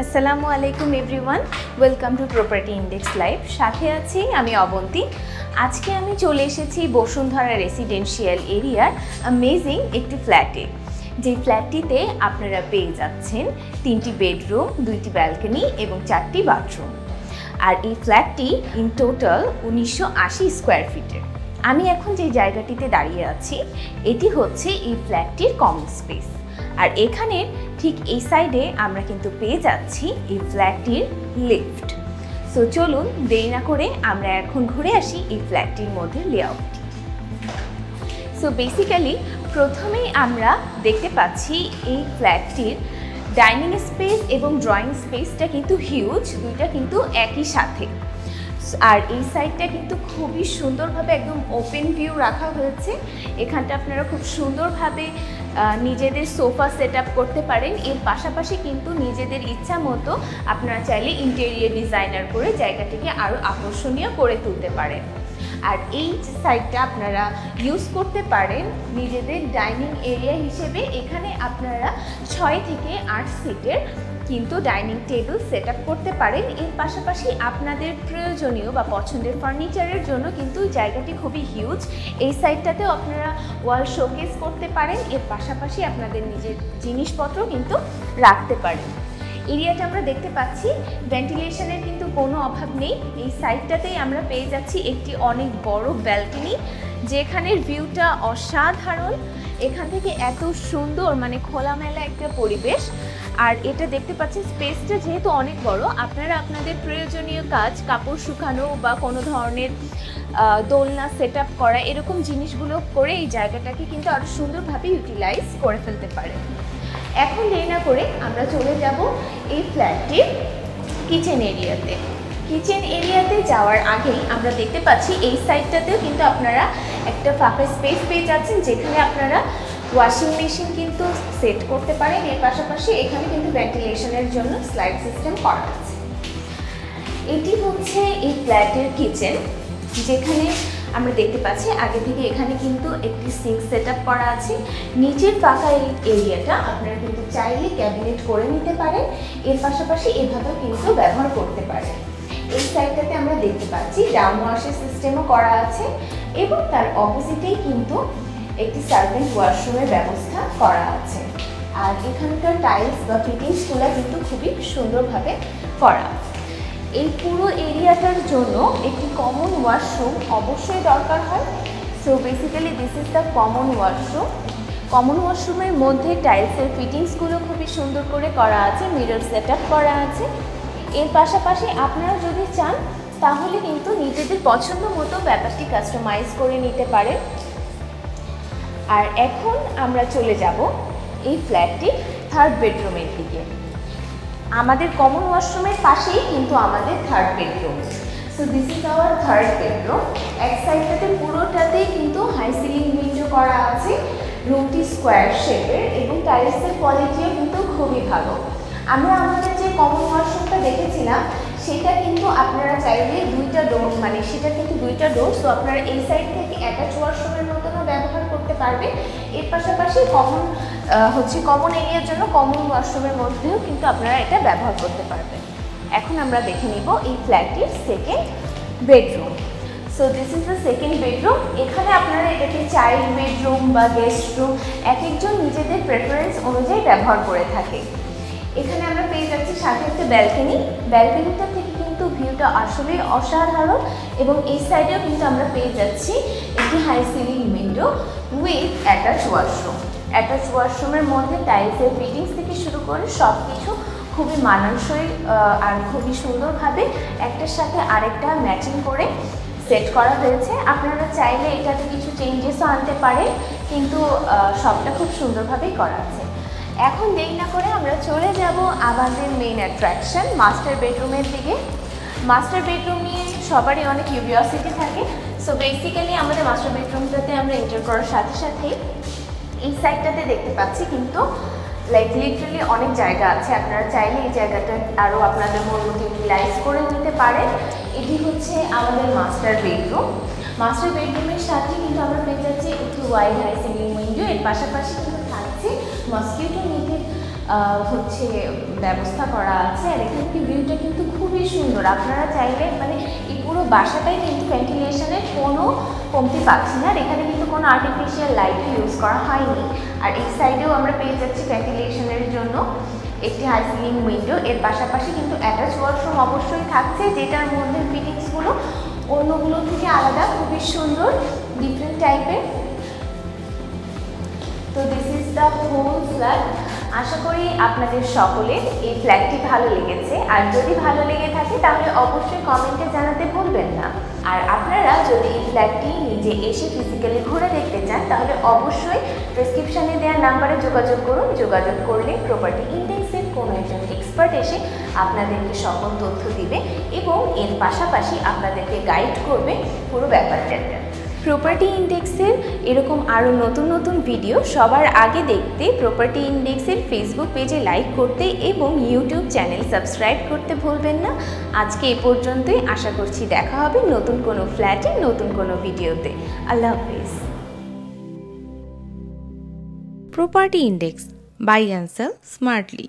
আসসালামু আলাইকুম everyone, welcome to property index live. সাথে আছি আমি অবন্তী। আজকে আমি চলে এসেছি বসুন্ধরা রেসিডেন্সিয়াল এরিয়ার অ্যামেজিং একটি ফ্ল্যাটে। যে ফ্ল্যাটটিতে আপনারা পেয়ে যাচ্ছেন 3টি বেডরুম, 2টি ব্যালকনি এবং 4টি বাথরুম। আর এই ফ্ল্যাটটি ইন টোটাল 1980 স্কোয়ার ফিটের। আমি এখন যে জায়গাটিতে দাঁড়িয়ে আছি এটি হচ্ছে এই ফ্ল্যাটটির কমন স্পেস। আর এখানে ঠিক এই সাইডে আমরা কিন্তু পেয়ে যাচ্ছি এই ফ্ল্যাটটির লিফট। সো চলুন দেরি না করে আমরা এখন ঘুরে আসি এই ফ্ল্যাটটির মধ্যে লেআউটটি। সো বেসিক্যালি প্রথমেই আমরা দেখতে পাচ্ছি এই ফ্ল্যাটটির ডাইনিং স্পেস এবং ড্রয়িং স্পেসটা কিন্তু হিউজ, দুইটা কিন্তু একই সাথে। আর এই সাইডটা কিন্তু খুবই সুন্দরভাবে একদম ওপেন ভিউ রাখা হয়েছে। এখানটা আপনারা খুব সুন্দরভাবে নিজেদের সোফা সেট আপ করতে পারেন। এর পাশাপাশি কিন্তু নিজেদের ইচ্ছা মতো আপনারা চাইলে ইন্টেরিয়র ডিজাইনার করে জায়গাটিকে আরও আকর্ষণীয় করে তুলতে পারেন। আর এই সাইডটা আপনারা ইউজ করতে পারেন নিজেদের ডাইনিং এরিয়া হিসেবে। এখানে আপনারা 6 থেকে 8 সিটের কিন্তু ডাইনিং টেবিল সেট আপ করতে পারেন। এর পাশাপাশি আপনাদের প্রয়োজনীয় বা পছন্দের ফার্নিচারের জন্য কিন্তু জায়গাটি খুবই হিউজ। এই সাইডটাতেও আপনারা ওয়াল শোকেস করতে পারেন। এর পাশাপাশি আপনাদের নিজের জিনিসপত্র কিন্তু রাখতে পারেন। এরিয়াটা আমরা দেখতে পাচ্ছি ভেন্টিলেশনের কিন্তু কোনো অভাব নেই। এই সাইডটাতেই আমরা পেয়ে যাচ্ছি একটি অনেক বড় ব্যালকনি, যেখানের ভিউটা অসাধারণ। এখান থেকে এত সুন্দর খোলামেলা একটা পরিবেশ। আর এটা দেখতে পাচ্ছেন স্পেসটা যেহেতু অনেক বড়, আপনারা আপনাদের প্রয়োজনীয় কাজ, কাপড় শুকানো বা কোনো ধরনের দোলনা সেট আপ করা, এরকম জিনিসগুলো করে এই জায়গাটাকে কিন্তু আরও সুন্দরভাবে ইউটিলাইজ করে ফেলতে পারেন। এখন দেরি না করে আমরা চলে যাব এই ফ্ল্যাটটির কিচেন এরিয়াতে। কিচেন এরিয়াতে যাওয়ার আগেই আমরা দেখতে পাচ্ছি এই সাইডটাতেও কিন্তু আপনারা একটা ফাঁকা স্পেস পেয়ে যাচ্ছেন, যেখানে আপনারা ওয়াশিং মেশিন কিন্তু সেট করতে পারেন। এর পাশাপাশি এখানে কিন্তু ভেন্টিলেশনের জন্য স্লাইড সিস্টেম করা আছে। এটি হচ্ছে এই ফ্ল্যাটের কিচেন, যেখানে আমরা দেখতে পাচ্ছি আগে থেকে এখানে কিন্তু একটি সিঙ্ক সেট আপ করা আছে। নিচের ফাঁকা এই এরিয়াটা আপনারা কিন্তু চাইলে ক্যাবিনেট করে নিতে পারেন। এর পাশাপাশি এভাবেও কিন্তু ব্যবহার করতে পারেন। এই সাইডটাতে আমরা দেখতে পাচ্ছি ডাউন ওয়াশের সিস্টেমও করা আছে এবং তার অপোজিটেই কিন্তু একটি সার্ভেন্ট ওয়াশরুমের ব্যবস্থা করা আছে। আর এখানকার টাইলস বা ফিটিংসগুলো কিন্তু খুবই সুন্দরভাবে করা। এই পুরো এরিয়াটার জন্য একটি কমন ওয়াশরুম অবশ্যই দরকার হয়। So basically this is the common washroom. Common ওয়াশরুমের মধ্যে টাইলসের ফিটিংসগুলো খুবই সুন্দর করে করা আছে, মিরর সেট আপ করা আছে। এর পাশাপাশি আপনারা যদি চান তাহলে কিন্তু নিজেদের পছন্দ মতো ব্যাপারটি কাস্টমাইজ করে নিতে পারেন। আর এখন আমরা চলে যাব এই ফ্ল্যাটটির থার্ড বেডরুমের দিকে। আমাদের কমন ওয়াশরুমের পাশেই কিন্তু আমাদের third bedroom. So this is our third bedroom. এক সাইডটাতে পুরোটাতেই কিন্তু হাই সিলিং উইন্ডো করা আছে। রুমটি স্কোয়ার শেপের এবং টাইলসের কোয়ালিটিও কিন্তু খুবই ভালো। আমরা আমাদের যে কমন ওয়াশরুমটা দেখেছিলাম সেটা কিন্তু আপনারা চাইলে দুইটা ডোর, সেটা কিন্তু দুইটা ডোর। সো আপনারা এই সাইড থেকে অ্যাটাচ ওয়াশরুমের মতনও ব্যবহার করতে পারবেন। এর পাশাপাশি কমন এরিয়ার জন্য কমন ওয়াশরুমের মধ্যেও কিন্তু আপনারা এটা ব্যবহার করতে পারবেন। এখন আমরা দেখে নিব এই ফ্ল্যাটটির second bedroom. So this is the second bedroom. এখানে আপনারা এটাকে চাইল্ড বেডরুম বা গেস্ট রুম এক একজন নিজেদের প্রেফারেন্স অনুযায়ী ব্যবহার করে থাকে। এখানে আমরা পেয়ে যাচ্ছি সাথে একটা ব্যালকনি। ব্যালকনিটা থেকে কিন্তু ভিউটা আসলেই অসাধারণ এবং এই সাইডেও কিন্তু আমরা পেয়ে যাচ্ছি একটি high ceiling window with attach washroom. Attach ওয়াশরুমের মধ্যে টাইলসের ফিটিংস থেকে শুরু করে সব কিছু খুবই মানানসই আর খুবই সুন্দরভাবে একটার সাথে আরেকটা ম্যাচিং করে সেট করা হয়েছে। আপনারা চাইলে এটাতে কিছু চেঞ্জেসও আনতে পারেন, কিন্তু সবটা খুব সুন্দরভাবেই করা আছে। এখন দেরি না করে আমরা চলে যাব আমাদের মেইন অ্যাট্রাকশন মাস্টার বেডরুমের দিকে। মাস্টার বেডরুম নিয়ে সবারই অনেক কিউরিওসিটি থাকে। সো বেসিক্যালি আমাদের মাস্টার বেডরুমটাতে আমরা এন্টার করার সাথে সাথেই এই সাইডটাতে দেখতে পাচ্ছি কিন্তু লিটারালি অনেক জায়গা আছে। আপনারা চাইলে এই জায়গাটা আরও আপনাদের মন মতো ইউটিলাইজ করে নিতে পারেন। এটি হচ্ছে আমাদের মাস্টার বেডরুম। মাস্টার বেডরুমের সাথে কিন্তু আমরা পেয়ে যাচ্ছি একটি ওয়াইড হাই সিলিং উইন্ডো। এর পাশাপাশি কিন্তু থাকছে মসকিউটো নেটেড হচ্ছে ব্যবস্থা করা আছে। আর এখানে ভিউটা কিন্তু খুবই সুন্দর। আপনারা চাইলে মানে এই পুরো বাসাটাই কিন্তু ভেন্টিলেশনের কোনো কমতি পাচ্ছি না। আর এখানে কিন্তু কোনো আর্টিফিশিয়াল লাইট ইউজ করা হয়নি। আর এই সাইডেও আমরা পেয়ে যাচ্ছি ভেন্টিলেশনের জন্য একটি হাই সিলিং উইন্ডো। এর পাশাপাশি কিন্তু অ্যাটাচ ওয়াশরুম অবশ্যই থাকছে, যেটার মধ্যে ফিটিংসগুলো অন্যগুলো থেকে আলাদা, খুবই সুন্দর, ডিফারেন্ট টাইপের। তো this is the whole flat. আশা করি আপনাদের সকলের এই ফ্ল্যাটটি ভালো লেগেছে। আর যদি ভালো লেগে থাকে তাহলে অবশ্যই কমেন্টে জানাতে ভুলবেন না। আর আপনারা যদি এই ফ্ল্যাটটি নিজে এসে ফিজিক্যালি ঘুরে দেখতে চান তাহলে অবশ্যই ডেসক্রিপশানে দেওয়া নাম্বারে যোগাযোগ করুন। যোগাযোগ করলে প্রপার্টি ইন্ডেক্সের কোনো একজন এক্সপার্ট এসে আপনাদেরকে সকল তথ্য দিবে এবং এর পাশাপাশি আপনাদেরকে গাইড করবে পুরো ব্যাপারটা। প্রপার্টি ইন্ডেক্সের এরকম আরও নতুন নতুন ভিডিও সবার আগে দেখতে প্রপার্টি ইন্ডেক্সের ফেসবুক পেজে লাইক করতে এবং ইউটিউব চ্যানেল সাবস্ক্রাইব করতে ভুলবেন না। আজকে এ পর্যন্তই। আশা করছি দেখা হবে নতুন কোনো ফ্ল্যাটে নতুন কোনো ভিডিওতে। আল্লাহ হাফিজ। Property index, buy and sell smartly.